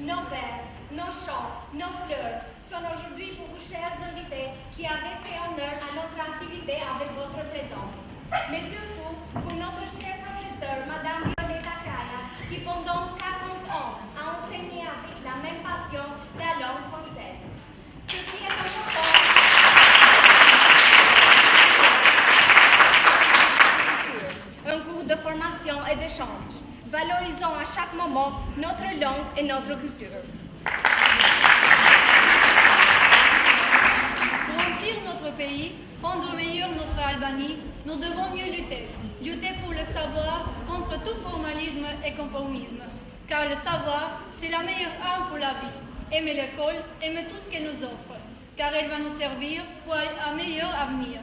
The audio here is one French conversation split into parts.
nos vers, nos chants, nos fleurs sont aujourd'hui pour vous, chers invités, qui avez fait honneur à notre activité avec votre présence. Mais surtout pour notre chère professeure, Madame Violeta Craya, qui pendant 40 ans a enseigné avec la même passion la langue française. Ce qui est important, un cours de formation et d'échange, valorisant à chaque moment notre langue et notre culture. Pour remplir notre pays, rendre meilleure notre Albanie, nous devons mieux lutter. Lutter pour le savoir contre tout formalisme et conformisme. Car le savoir, c'est la meilleure arme pour la vie. Aimer l'école, aimer tout ce qu'elle nous offre. Car elle va nous servir pour un meilleur avenir.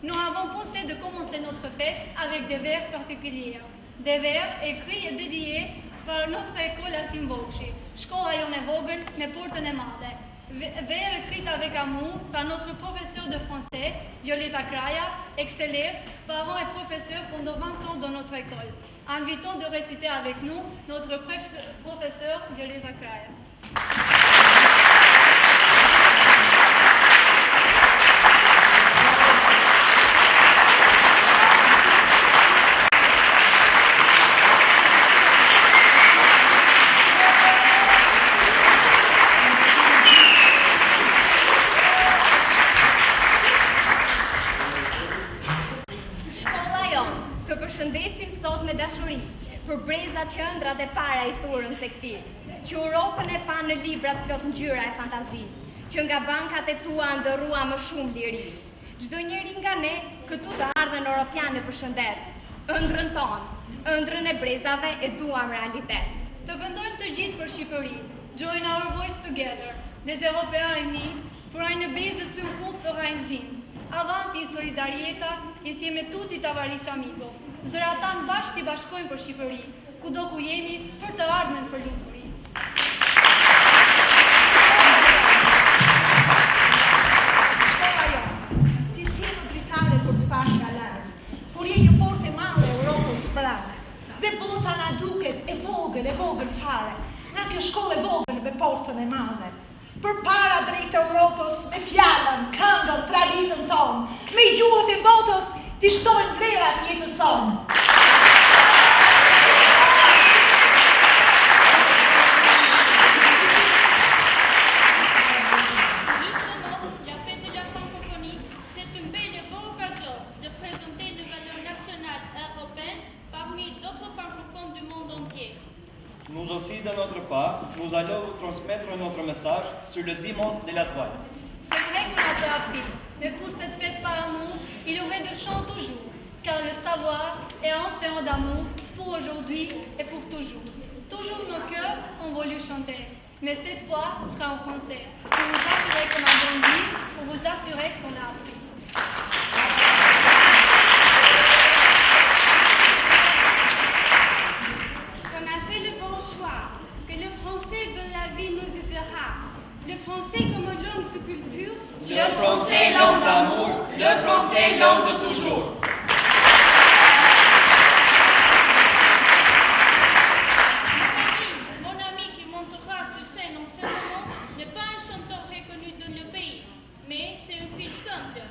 Nous avons pensé de commencer notre fête avec des vers particuliers. Des vers écrits et dédiés par notre école à Simboshi. Shkolla jon e vogël me portën e madhe. Vers écrits avec amour par notre professeur de français, Violeta Craya, ex-élève, parents et professeurs pendant 20 ans dans notre école. Invitons de réciter avec nous notre professeur Violeta Craya. Për breza qëndrat e para I thurën se këti, që Europën e pa në librat plot ngjyra e fantazi, që nga bankat e tua ndërrua më shumë liri. Çdo njeri nga ne këtu të ardhen europiane për shëndet, ëndrrën tonë, ëndrrën e brezave e duam realitet. Të këndojmë të gjithë për Shqipëri. Join our voice together. Des Européens unis för eine base Zukunft för Rheinzin. Avanti solidarieta, insieme tutti tavarish amigo. Zëra tanë bashkë I bashkojmë për Shqipëri, kudo ku jemi për të ardhmen për lumturi. Shkolla jonë, ti si më dritare për të pashka lartë, kur je një porte madhe Europës pranë. Dhe bota na duket e vogël fare, nga kjo shkollë e vogël me portën e madhe. Për para drejtë Europës, me fjallën, këngën, traditën tonë, me gjuhët e botës, ti shtojnë vlerat jetës sonë. Nous aussi, de notre part, nous allons vous transmettre notre message sur le diamant de la toile. C'est vrai qu'on a peu appris, mais pour cette fête par amour, il y aurait de chants toujours, car le savoir est un océan d'amour pour aujourd'hui et pour toujours. Toujours nos cœurs ont voulu chanter, mais cette fois sera en français, pour vous assurer qu'on a grandi, pour vous assurer qu'on a appris. On a fait le bon choix, que le français dans la vie nous aidera. Le français comme langue de culture, Le français, langue d'amour, le français, langue de toujours. Mon ami qui montera sur scène en ce moment n'est pas un chanteur reconnu dans le pays, mais c'est un fils simple.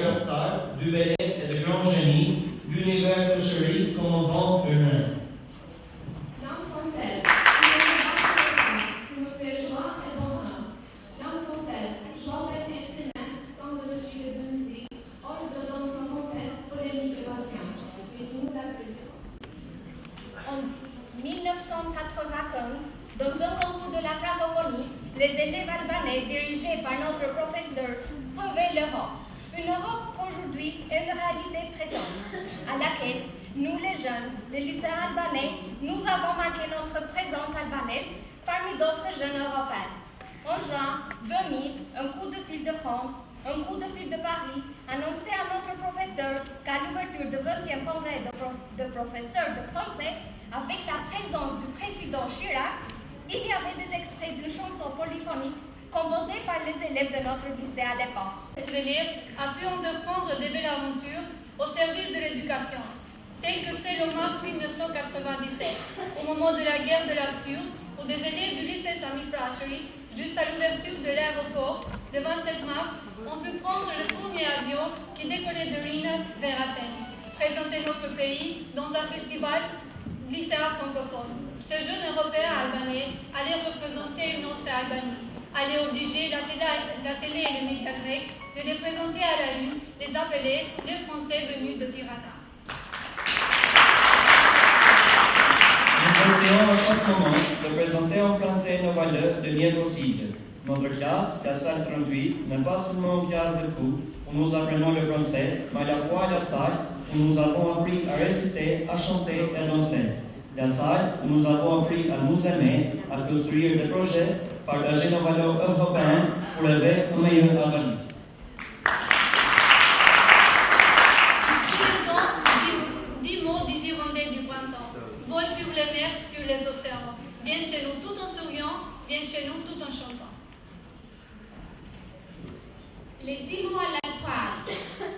sœurs Sal, du Bélé et de grand génie, l'univers de chéri commandant Brunin. Langue française, qui me fait joie et bonheur. Langue française, joie et instrument, comme le registre de musique, hors de langue française, polémique et patience. Mais nous l'appelons. En 1995, dans un concours de la francophonie, les élèves albanais dirigés par notre professeur trouvaient l'Europe. Une Europe qu'aujourd'hui est une réalité présente, à laquelle nous les jeunes des lycéens albanais, nous avons marqué notre présence albanaise parmi d'autres jeunes européens. En juin 2000, un coup de fil de France, un coup de fil de Paris annonçait à notre professeur qu'à l'ouverture du 20e congrès de professeurs de français, avec la présence du président Chirac, il y avait des extraits d'une chanson polyphonique composée par les élèves de notre lycée à l'époque. Cette élève a pu entreprendre de belles aventures au service de l'éducation, tel que celle en mars 1997, au moment de la guerre de l'Arthur, où des élèves du lycée Sami Frasheri, juste à l'ouverture de l'aéroport, le 27 mars, ont pu prendre le premier avion qui décollait de Rinas vers Athènes, présenter notre pays dans un festival lycéen francophone. Ce jeune européen albanais allait représenter une autre Albanie, allait obliger la télé et les médias grecs de les présenter à la une, les appeler les Français venus de Tirana. Nous essayons à chaque moment de présenter en français nos valeurs le mieux possible. Notre classe, la salle 38, n'est pas seulement une classe de cours où nous apprenons le français, mais à la fois la salle où nous avons appris à réciter, à chanter et à danser. La salle où nous avons appris à nous aimer, à construire des projets, partager nos valeurs européennes pour élever un meilleur avenir. Utilisons 10 mots des hirondelles du printemps. Vol sur les mers, sur les océans. Viens chez nous tout en souriant, viens chez nous tout en chantant. Les 10 mots à la toile,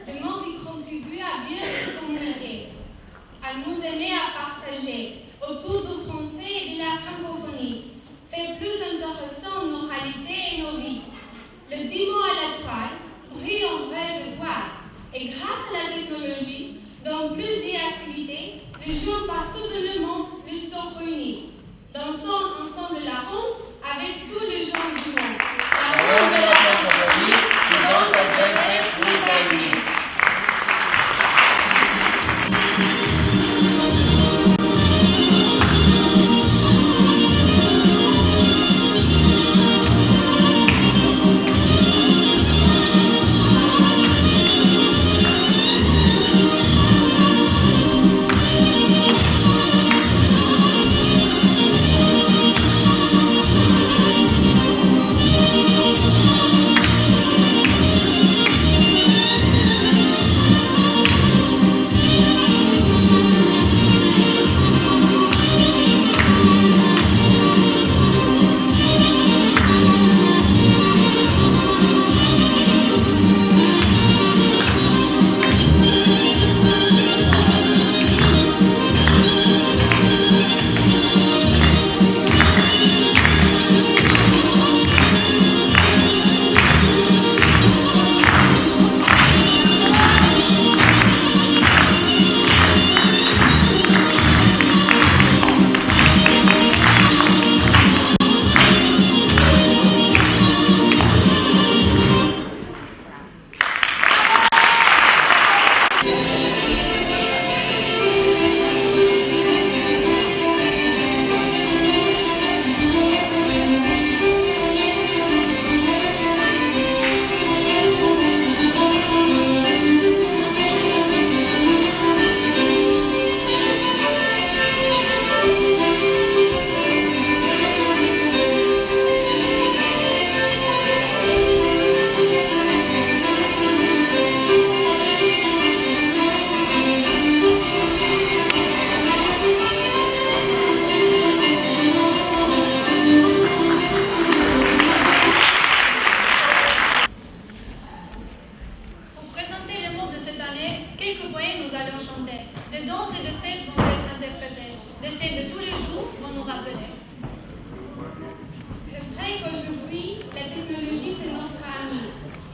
des mots qui contribuent à bien nous communiquer, à nous aimer, à partager autour du français et de la francophonie, fait plus intéressant nos réalités et nos vies. Le 10 mots à la toile brille en vraies étoiles et grâce à la technologie, dans plusieurs activités, les gens partout dans le monde le sont réunis. Dansons ensemble la ronde avec tous les gens du monde. La ronde de la francophonie qui danse avec les amis.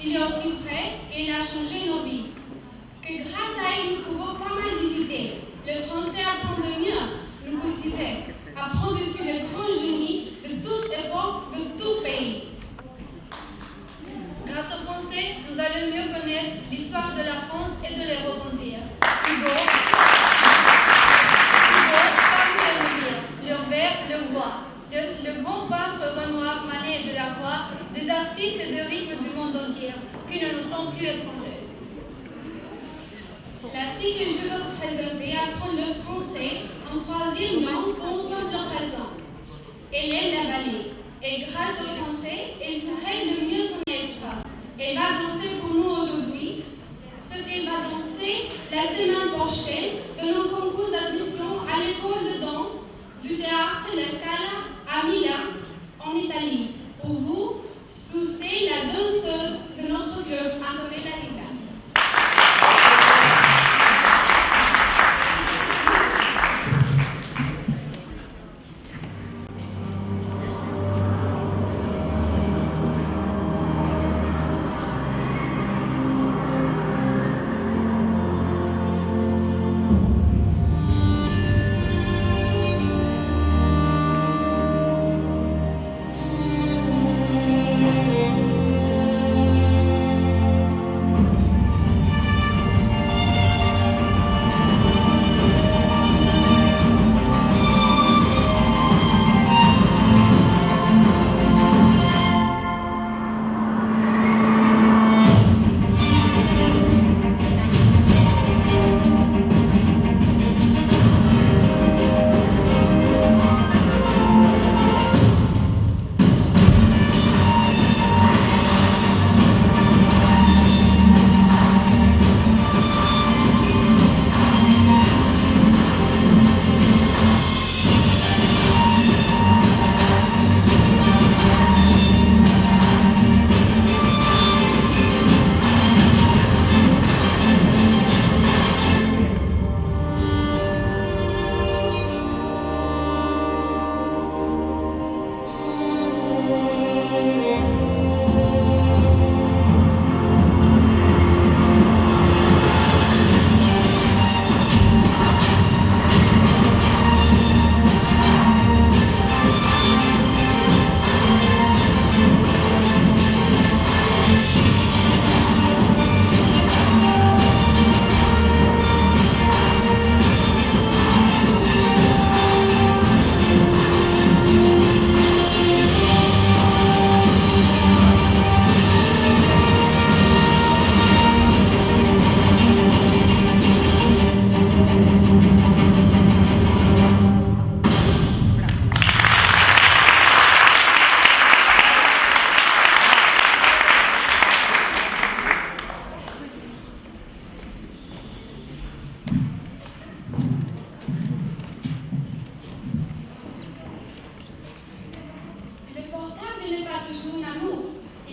Il est aussi prêt et il a changé nos vies. fille que je veux présenter apprend le français en troisième langue pour simple raison. Elle aime la ballet et grâce au français, elle serait de mieux connaître. Elle va danser pour nous aujourd'hui, ce qu'elle va danser la semaine prochaine dans nos concours d'admission à l'école de danse du théâtre La Scala à Milan, en Italie. Pour vous, c'est la danseuse de notre club, Antonella Rita.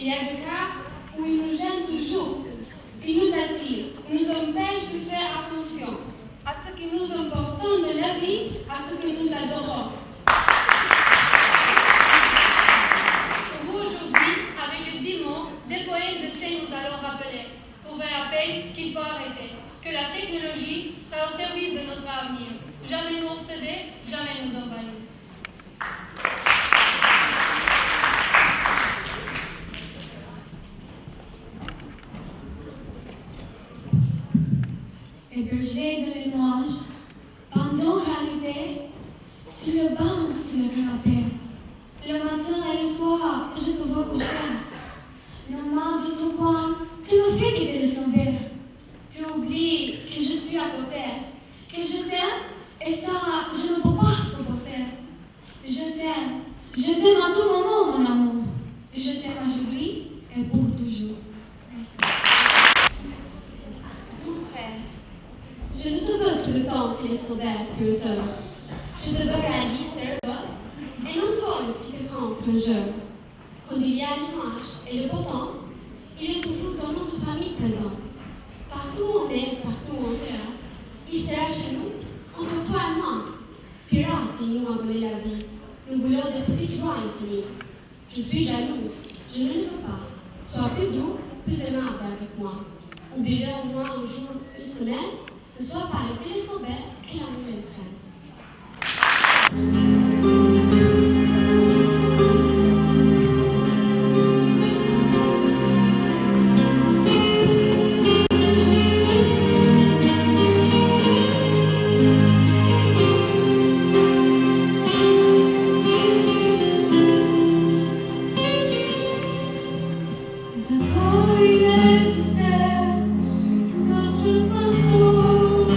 Il y a des cas où il nous gêne toujours, il nous attire, nous empêche de faire attention à ce que nous importons de la vie, à ce que nous adorons. Pour vous aujourd'hui, avec le dimanche, des poèmes de Stein nous allons rappeler, pour faire appel qu'il faut arrêter, que la technologie sera au service de notre avenir. Jamais nous obséder, jamais nous envahir. Hébergé dans les nuages, pendant réalité, sur le banc, sur le canapé. Le matin et le soir, je te vois coucher. Le mal de ton coin, tu me fais quitter le sommeil. Tu oublies que je suis à côté, que je t'aime, et ça, je ne peux pas supporter. Je t'aime à tout moment, mon amour. Je t'aime aujourd'hui et pour toujours. Je ne te veux tout le temps que les sauvages furent heureux. Je te veux à la vie, c'est le vol, des non-trolls qui te rendent un jeu. Quand il y a l'image et le beau temps, il est toujours dans notre famille présent. Partout où on est, partout où on sera, il sera chez nous, entre toi et moi. Pirates qui nous ont volé la vie, nous voulons des petites joies infinies. Je suis jalouse, je ne le veux pas. Sois plus doux, plus aimable avec moi. Oublie-le au moins un jour, une semaine. Ne sois pas le télescope qui la nouvelle traîne. D'accord, il existait notre façon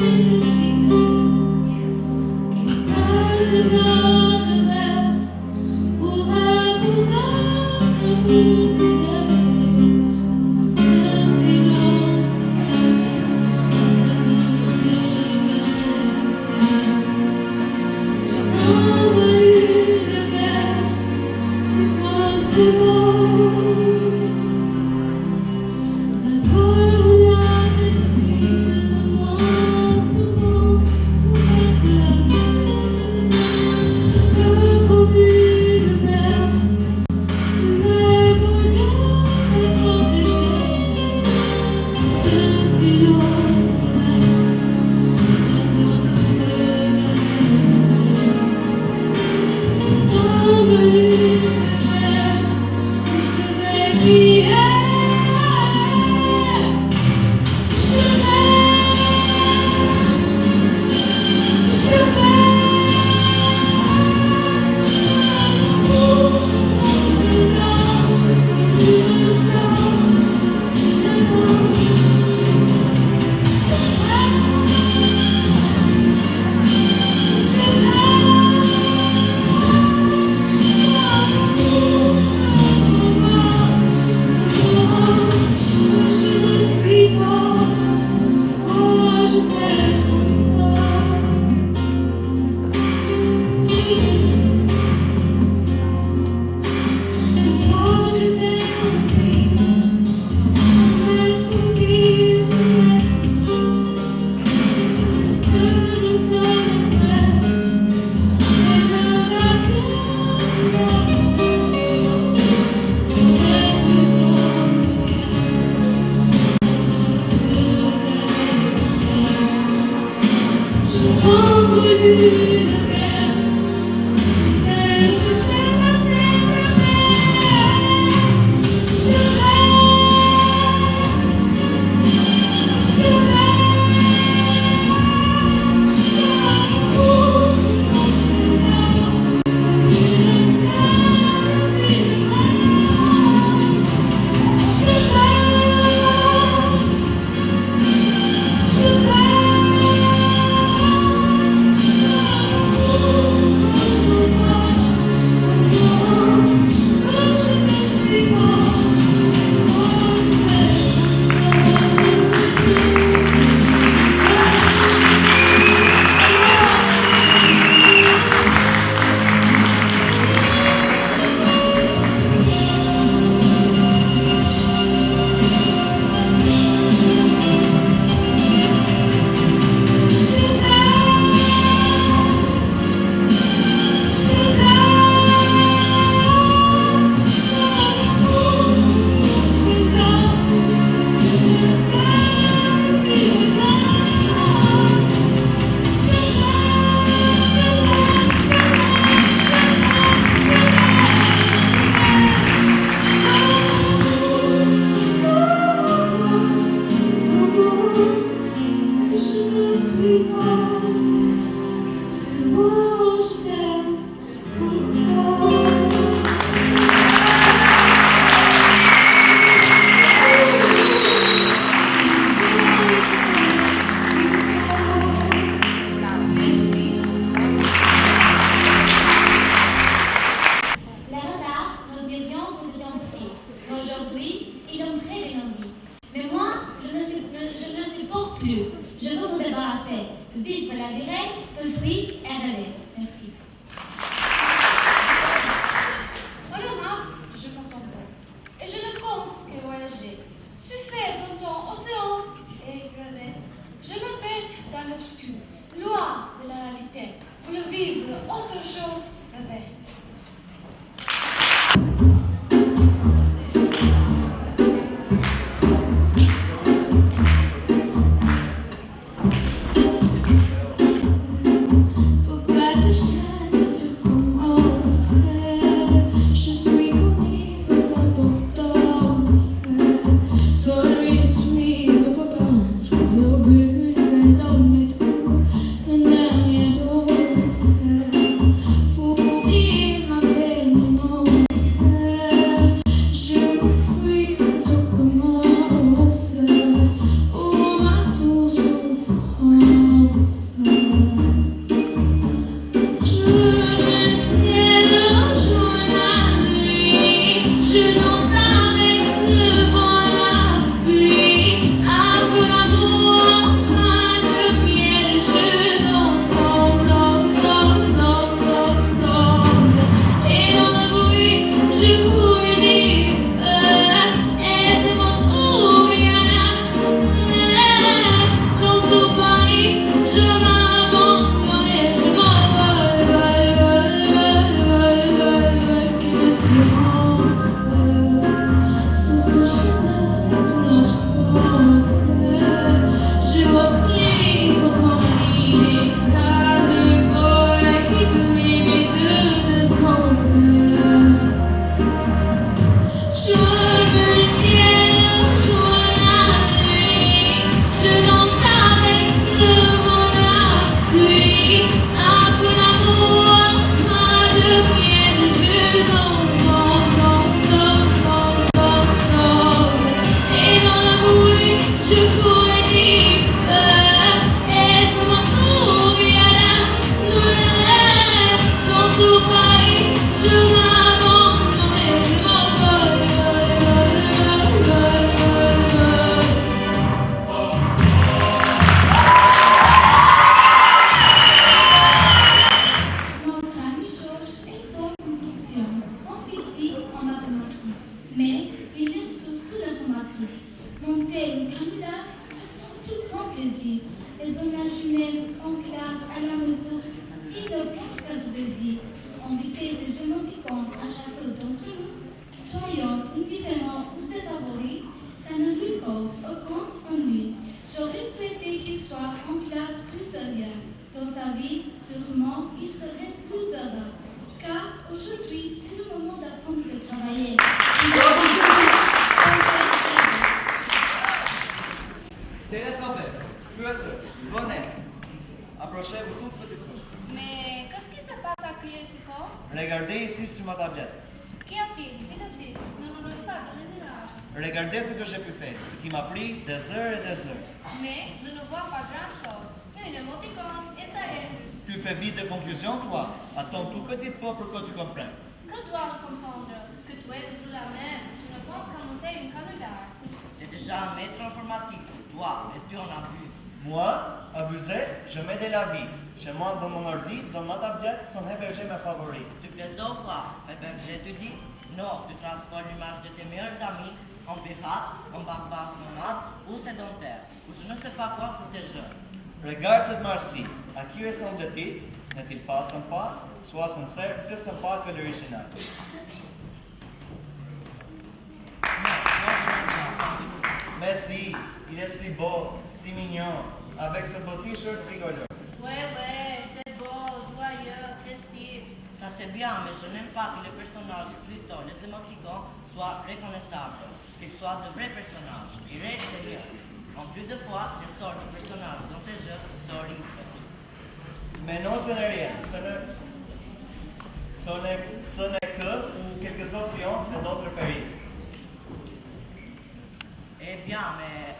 J'aurais souhaité qu'il soit en classe plus sérieux dans sa Attendez, feutre, bonnet. Approchez-vous tout petit peu. Mais qu'est-ce qui se passe à crier si fort? Regardez ici sur ma tablette. Qu'y a-t-il? Qu'y a-t-il? Ne nous laisse pas dans les nuages. Regardez ce que j'ai pu faire, ce qui m'a pris des heures et des heures. Mais je ne vois pas grand-chose. Une émoticône et ça est. Tu fais vite de conclusions, toi, à ton tout petit peu pour que tu comprennes. Que dois-je comprendre? Que tu es toujours la même. Tu ne penses qu'à monter une canular. Tu es déjà un maître informatique, toi, et tu en abuses. Moi, abusé, je mets de la vie. Chez moi, dans mon ordi, dans ma tablette, sont hébergés mes favoris. Tu plaisantes ou pas? Eh bien, je te dis, non, tu transformes l'image de tes meilleurs amis en pirate, en barbare nomade ou sédentaire, ou je ne sais pas quoi pour tes jeunes. Regarde cette marche-ci. À qui ressemble-t-il? N'est-il pas sympa? Sois sincère, plus sympa que l'original. Mais si, il est si beau, si mignon, avec ce beau t-shirt rigolo. Ouais, c'est beau, joyeux, festif. Ça c'est bien, mais je n'aime pas que les personnages, plutôt les émoticônes, soient reconnaissables, qu'ils soient de vrais personnages, vrais et sérieux. En plus de fois, les sortes de personnages dans tes jeux sont horribles. Mais non, ce n'est rien. Ce n'est que ou quelques autres lions et d'autres pays. Eh bien, mais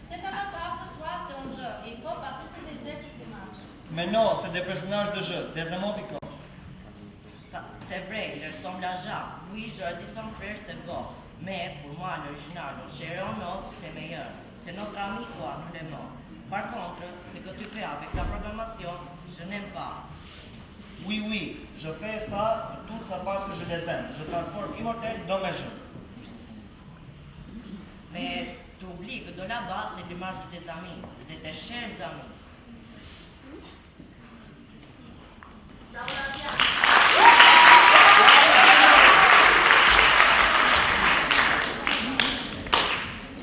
C'est pas grave pour toi, c'est un jeu. Il faut pas tout utiliser ces images. Mais non, c'est des personnages de jeu, des émoticônes. c'est vrai, il ressemble à Jacques. Oui, j'aurais dit son frère, c'est beau. Mais pour moi, l'original, le cher en os, c'est meilleur. C'est notre ami, quoi, nous l'aimons. Par contre, ce que tu fais avec la programmation, je n'aime pas. Oui, je fais ça de toute ça parce que je les aime. Je transforme Immortel dans mes jeux. Mais tu oublies que de là-bas, c'est l'image de tes amis, de tes chers amis.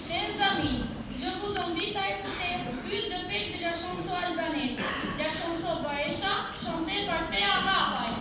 Chers amis, je vous invite à écouter plus de pays de la chanson albanaise, la chanson Baesha, chantée par Thea Rabay.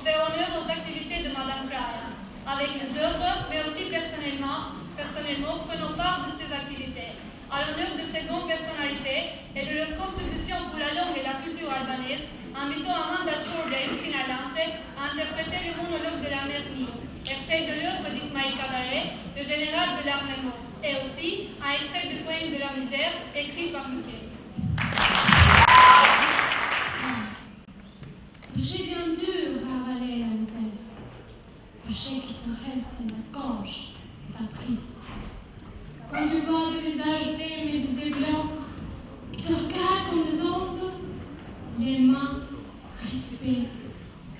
fait honneur aux activités de Madame Craya. Avec les œuvres, mais aussi personnellement, prenons part de ces activités. À l'honneur de ces grandes personnalités et de leur contribution pour la langue et la culture albanaise, invitons Amanda Ciordia et Justina Lance à interpréter le monologue de la mère Nice, extrait de l'œuvre d'Ismaïl Kabaré, le général de l'armée morte, et aussi un extrait du poème de la misère écrit par Mickey. J'ai bien dur à avaler la misère. J'ai qui te reste la gorge, ta triste. Quand tu vois le visage blême et des yeux blancs, qui te regardent comme des ondes, les mains crispées,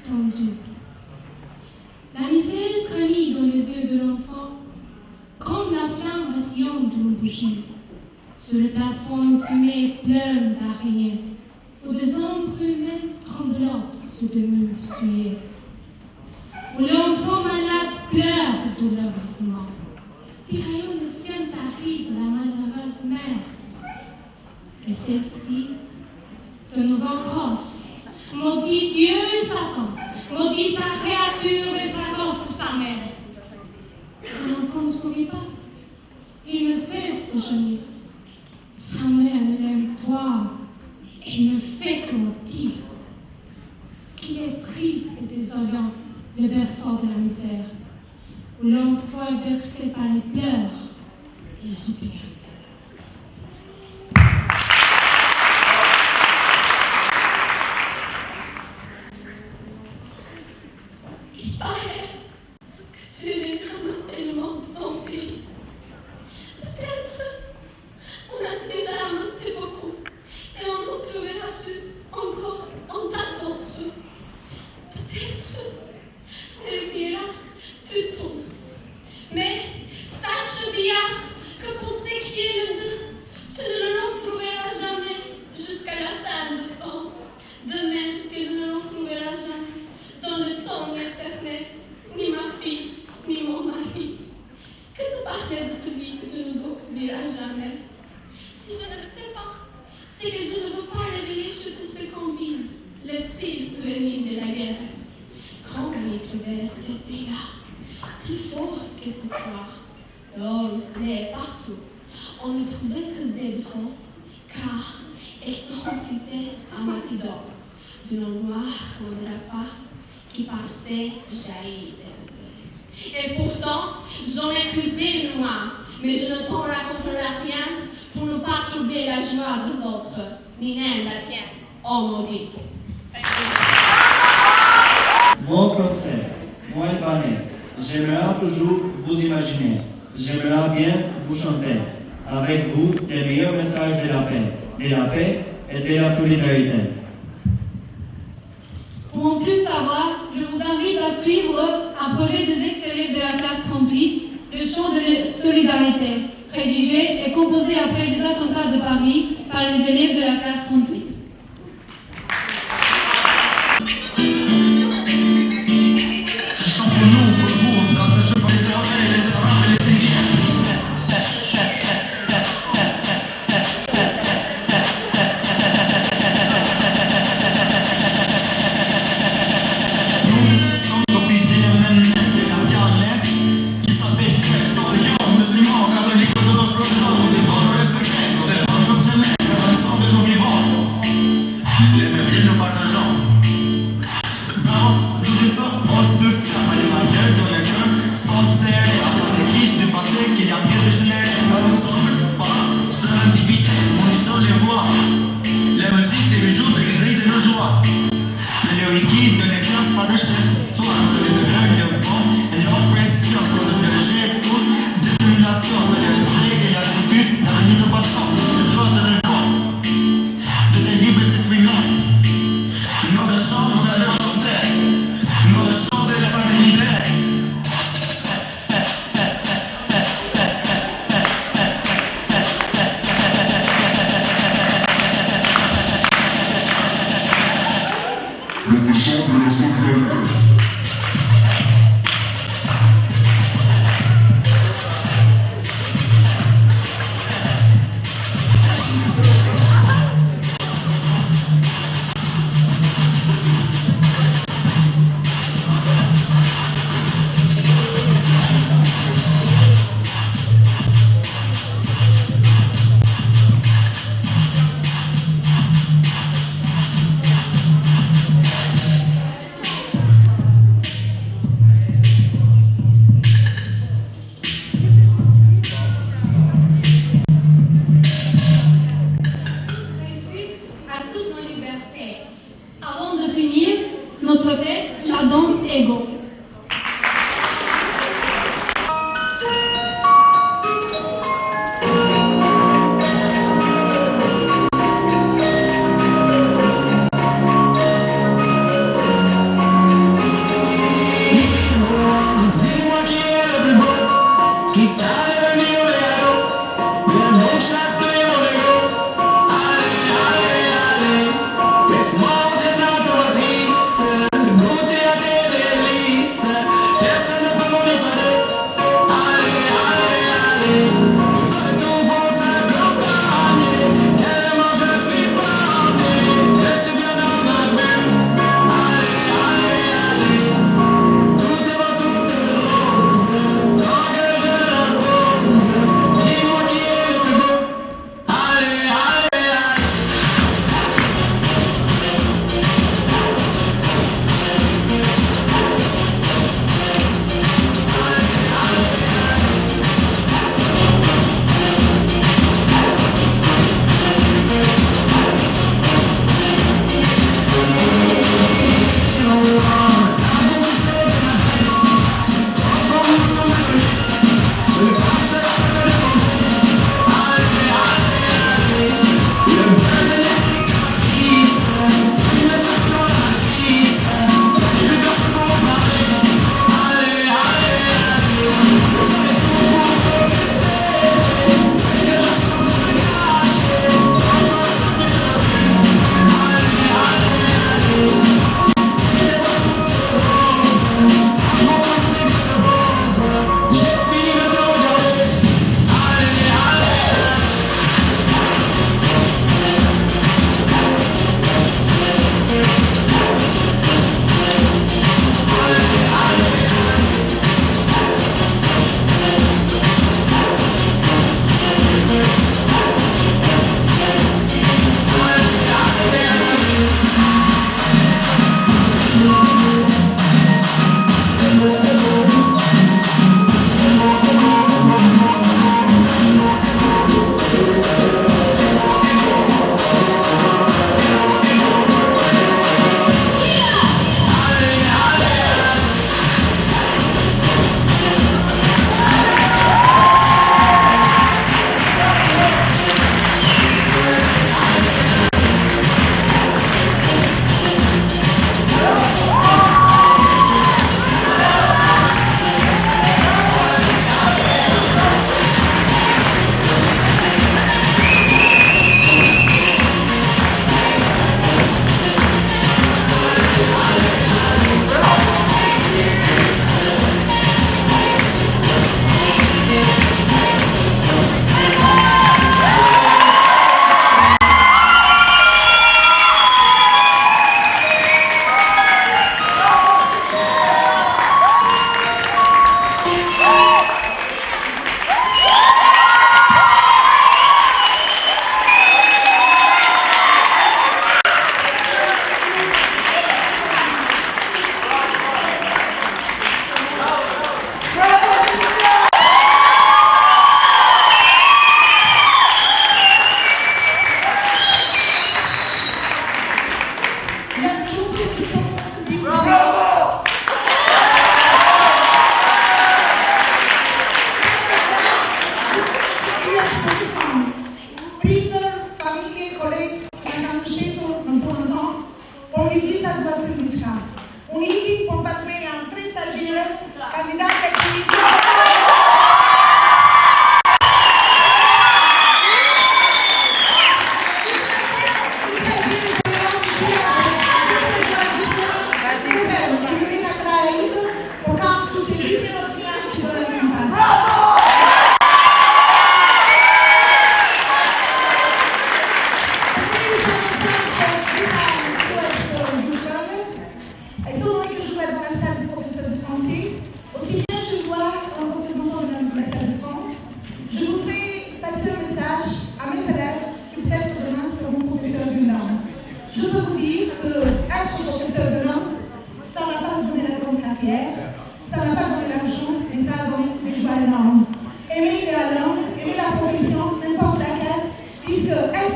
tendues. La misère crenille dans les yeux de l'enfant, comme la flamme vacillante d'une bougie. Sur le plafond fumé plein d'araignées, ou des ombres humaines tremblantes sous des murs souillés. Où l'enfant malade pleure douloureusement. Tiraillons le ciel tari de la malheureuse mère. Et celle-ci, de nouveau crosse, maudit Dieu et Satan, maudit sa créature et sa gosse, sa mère. Son enfant ne sourit pas, il ne cesse de gémir. Sa mère l'aime pas et ne fait que dire qu'il est triste et désolant, le berceau de la misère, où l'enfant est bercé par les pleurs et les soupirs. Il paraît que tu es ramassé le monde de ton pays. Peut-être on a déjà ramassé beaucoup et on en trouvera encore en tas d'autres. Peut-être Elvira, tu tous. Mais sache bien que pour ce qui est le deux, tu ne le retrouveras jamais jusqu'à la fin du temps. De même que je ne le retrouverai jamais dans le temps éternel, ni ma fille, ni mon mari. Que te parler de celui que tu ne t'oublieras jamais. Si je ne le fais pas, c'est que je ne veux pas réveiller chez tous ces convives les tristes souvenirs de la guerre. Quand les plus belles cette vie-là, plus forte que ce soir. Oh, le soleil partout. On ne pouvait creuser de France, car elle se remplissait à moitié d'or, d'une eau noire comme de la part qui passait jaillir. Et pourtant, j'en ai creusé une moi, mais je ne t'en raconterai rien pour ne pas troubler la joie des autres, ni même la tienne, oh maudite. Moi français, moi albanais, j'aimerais toujours vous imaginer, j'aimerais bien vous chanter, avec vous les meilleurs messages de la paix et de la solidarité. Pour en plus savoir, je vous invite à suivre un projet des ex-élèves de la classe 38, le chant de la solidarité, rédigé et composé après les attentats de Paris par les élèves de la classe 38. notre fête, la danse Ego.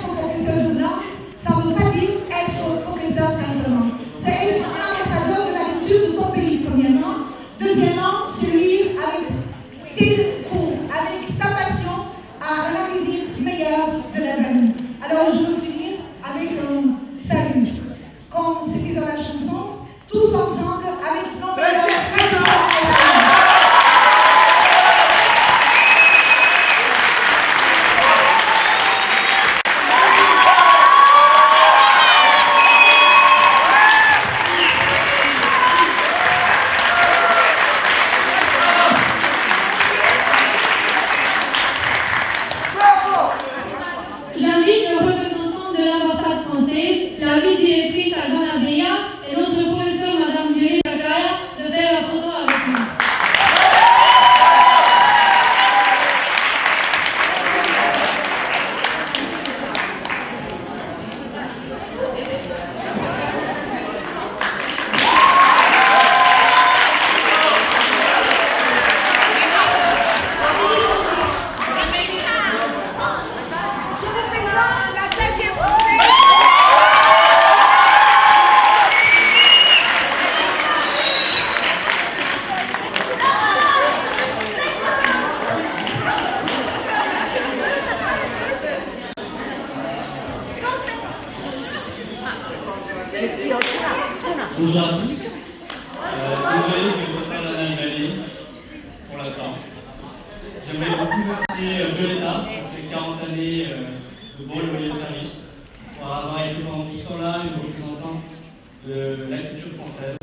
professeur de langue, ça ne veut pas dire être professeur simplement. C'est être un ambassadeur Bonjour à tous. Désolé, je vais pas faire la Albanie pour l'instant. J'aimerais beaucoup remercier Violetta pour ses 40 années de bon et loyal service, pour avoir été pendant tout ce temps-là une représentante de la culture française.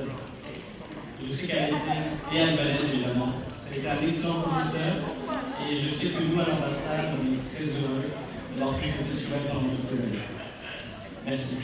Je sais qu'elle a été, et albanaise évidemment, ça a été un excellent professeur, et je sais que nous, à l'ambassade, on est très heureux d'avoir pu compter sur elle dans notre semaine. Merci.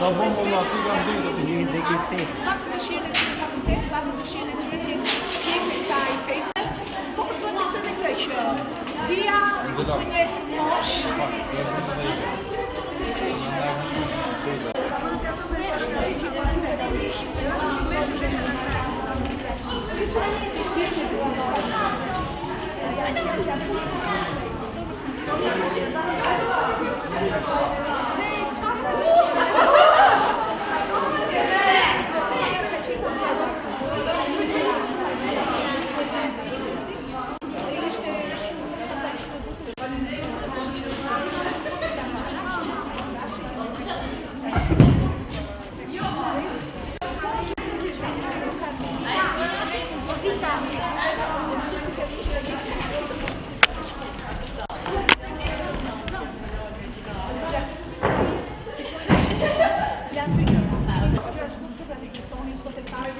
Bakın bir şeyle fakultet, bakın bir şeyle Trinity, Sci Face. Bakın sınıftaşı. Dia, ne moş. Gli altri giorni, cosa di che sono in sottoterra,